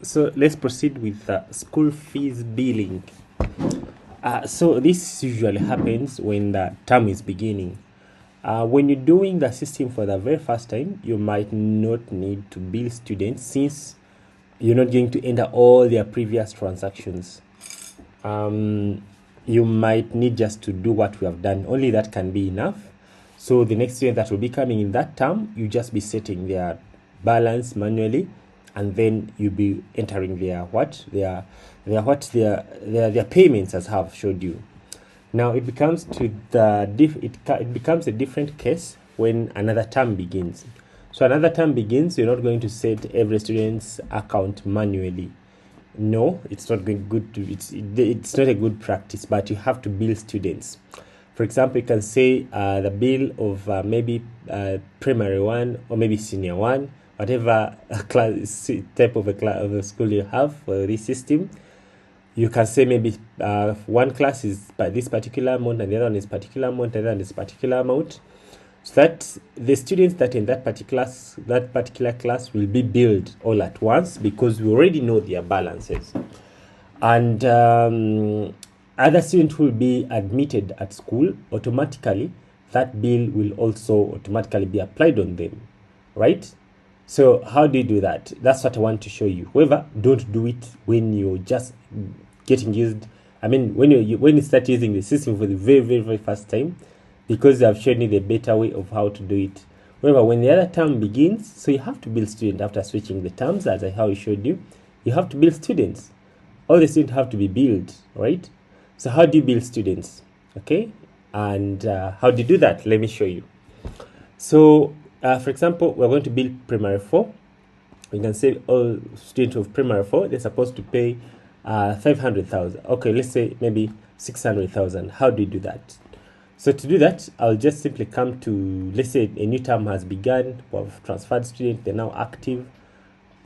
So let's proceed with school fees billing. So this usually happens when the term is beginning. When you're doing the system for the very first time, you might not need to bill students since you're not going to enter all their previous transactions. You might need just to do what we have done. Only that can be enough. So the next student that will be coming in that term, you just be setting their balance manually, and then you'll be entering their payments as I have showed you. Now it becomes it becomes a different case when another term begins. So another term begins, you're not going to set every student's account manually. No, it's not going good to it's not a good practice, but you have to bill students. For example, you can say the bill of maybe primary one or maybe senior one, whatever class type of a school you have for this system. You can say maybe one class is by this particular amount and the other one is particular amount and the other one is particular amount, so that the students that in that particular class will be billed all at once, because we already know their balances. And other students who will be admitted at school, automatically that bill will also automatically be applied on them, right? So how do you do that? That's what I want to show you. However, don't do it when you're just getting used. I mean, when you start using the system for the very first time, because I've shown you the better way of how to do it. However, when the other term begins, so you have to build students after switching the terms, as how I showed you. You have to build students. All the students have to be built, right? So how do you build students? Okay, and how do you do that? Let me show you. So for example, we're going to build primary 4. You can say all students of primary 4, they're supposed to pay 500,000. Okay, let's say maybe 600,000. How do you do that? So to do that, I'll just simply come to, let's say a new term has begun, we've transferred students, they're now active.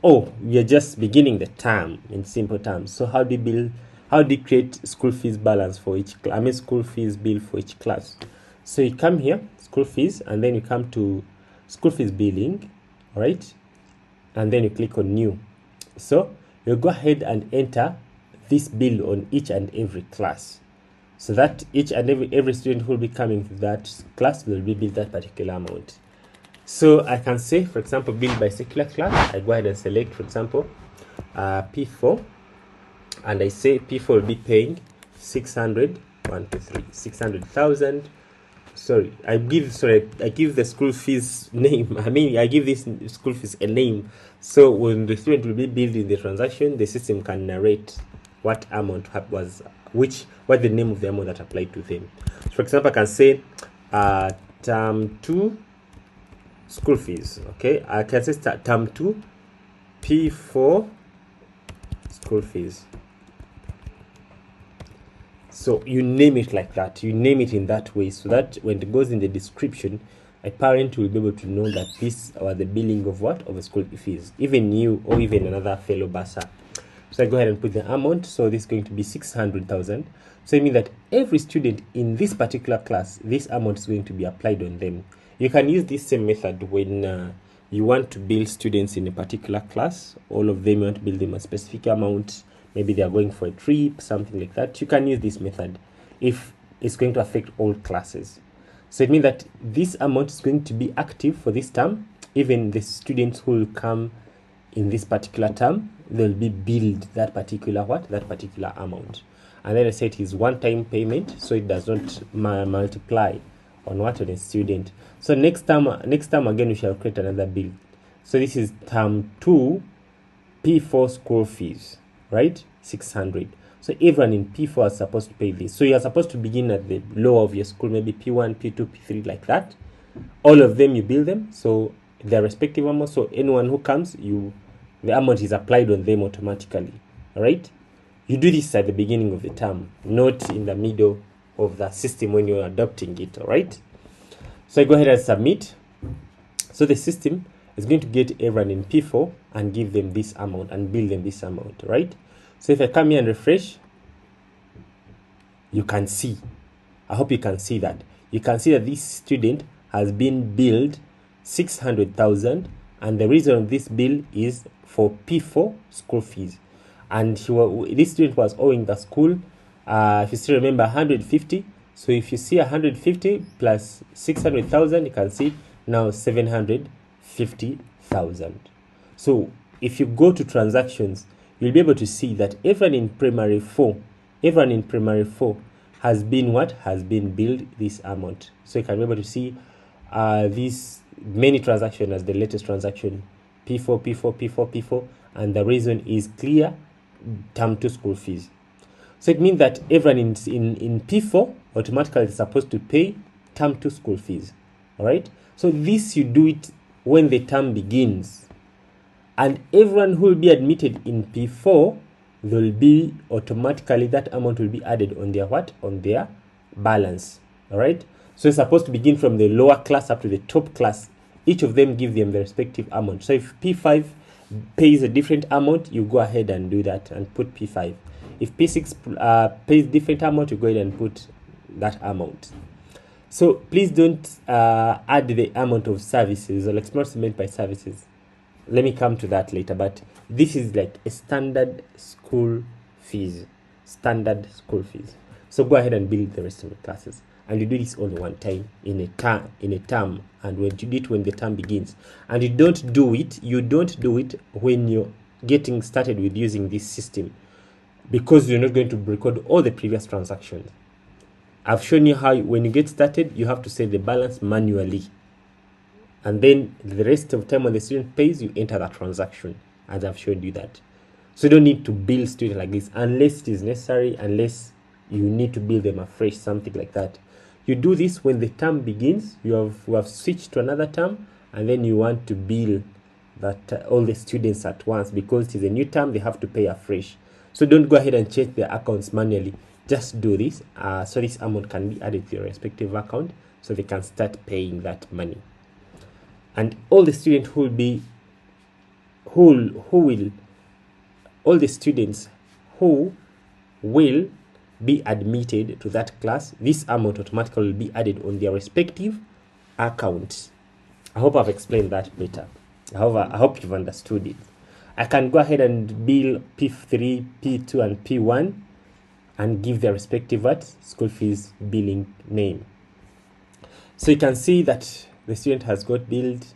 Oh, we're just beginning the term in simple terms. So how do you create school fees balance for each class? I mean school fees bill for each class. So you come here, school fees, and then you come to school fees billing, all right? And then you click on new. So you go ahead and enter this bill on each and every class, so that each and every student who will be coming to that class will be billed that particular amount. So I can say, for example, bill by secular class. I go ahead and select, for example, P4, and I say P4 will be paying 600,000. Sorry, I give the school fees name. I mean, I give this school fees a name. So when the student will be billed in the transaction, the system can narrate what amount what the name of the amount that applied to them. So for example, I can say term 2 school fees. Okay, I can say term 2 P4 school fees. So you name it like that. You name it in that way, so that when it goes in the description, a parent will be able to know that this was the billing of what? Of the school fees. Even you or even another fellow bursar. So I go ahead and put the amount. So this is going to be 600,000. So it means that every student in this particular class, this amount is going to be applied on them. You can use this same method when you want to bill students in a particular class. All of them, you want to bill them a specific amount. Maybe they are going for a trip, something like that. You can use this method if it's going to affect all classes. So it means that this amount is going to be active for this term. Even the students who will come in this particular term, they'll be billed that particular amount. And then I said it is one-time payment, so it does not multiply on a student. So next time again, we shall create another bill. So this is term 2 P4 school fees, right? 600. So everyone in P4 is supposed to pay this. So you are supposed to begin at the lower of your school, maybe P1, P2, P3, like that. All of them, you bill them, so their respective amount. So anyone who comes, the amount is applied on them automatically. All right? You do this at the beginning of the term, not in the middle of the system when you're adopting it. All right? So I go ahead and submit. So the system is going to get everyone in P4 and give them this amount and bill them this amount, right? So if I come here and refresh, you can see, I hope you can see that. You can see that this student has been billed 600,000, and the reason of this bill is for P4 school fees, and this student was owing the school, if you still remember, 150. So if you see 150 plus 600,000, you can see now 750,000. So if you go to transactions, you'll be able to see that everyone in primary 4 has been billed this amount. So you can be able to see these many transactions as the latest transaction, P4, and the reason is clear: term 2 school fees. So it means that everyone in P4 automatically is supposed to pay term 2 school fees. All right. So this, you do it when the term begins, and everyone who will be admitted in P4, will be automatically, that amount will be added on their on their balance. All right. So it's supposed to begin from the lower class up to the top class. Each of them give them the respective amount. So if P5 pays a different amount, you go ahead and do that and put P5. If P6 pays different amount, you go ahead and put that amount. So please don't add the amount of services or explore meant by services. Let me come to that later, but this is like a standard school fees. So go ahead and build the rest of the classes, and you do this only one time in a term, and when you do it when the term begins, and you don't do it when you're getting started with using this system, because you're not going to record all the previous transactions. I've shown you how when you get started, you have to set the balance manually, and then the rest of the time when the student pays, you enter that transaction, as I've showed you that. So you don't need to bill students like this unless it is necessary, unless you need to bill them afresh, something like that. You do this when the term begins. We have switched to another term, and then you want to bill that all the students at once, because it is a new term, they have to pay afresh. So don't go ahead and change their accounts manually. Just do this, so this amount can be added to your respective account, so they can start paying that money. And all the students all the students who will be admitted to that class, this amount automatically will be added on their respective accounts. I hope I've explained that better. However, I hope you've understood it. I can go ahead and bill P3, P2, and P1 and give their respective school fees billing name. So you can see that the student has got billed,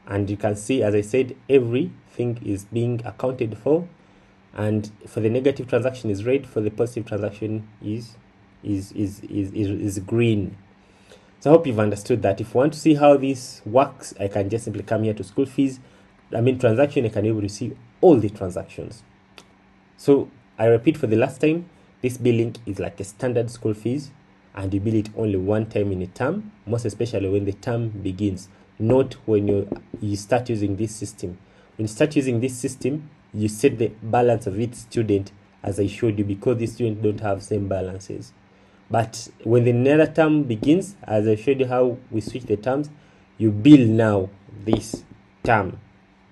and you can see, as I said, everything is being accounted for, and for the negative transaction is red, for the positive transaction is green. So I hope you've understood that. If you want to see how this works, I can just simply come here to school fees. Transaction, I can be able to see all the transactions. So I repeat for the last time, this billing is like a standard school fees, and you bill it only one time in a term, most especially when the term begins, not when you start using this system. When you start using this system, you set the balance of each student as I showed you, because these students don't have same balances. But when the another term begins, as I showed you how we switch the terms, you bill now this term,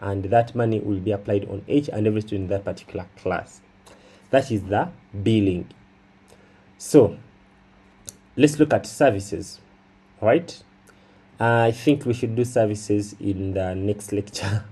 and that money will be applied on each and every student in that particular class. That is the billing. So let's look at services. All right, I think we should do services in the next lecture.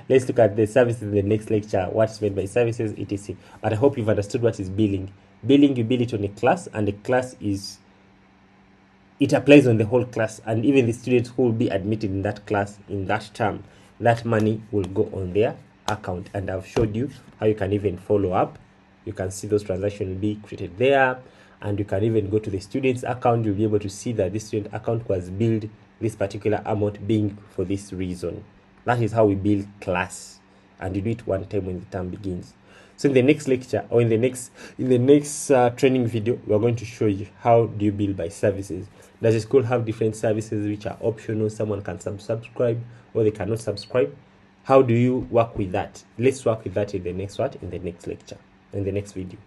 Let's look at the services in the next lecture, what's meant by services, etc. But I hope you've understood what is billing. Billing, you bill it on a class, and the class it applies on the whole class, and even the students who will be admitted in that class in that term, that money will go on their account. And I've showed you how you can even follow up. You can see those transactions will be created there, and you can even go to the student's account. You'll be able to see that this student account was billed this particular amount being for this reason. That is how we build class, and you do it one time when the term begins. So in the next lecture, or in the next training video, we are going to show you how do you bill by services. Does a school have different services which are optional? Someone can subscribe, or they cannot subscribe. How do you work with that? Let's work with that in the next lecture, in the next video.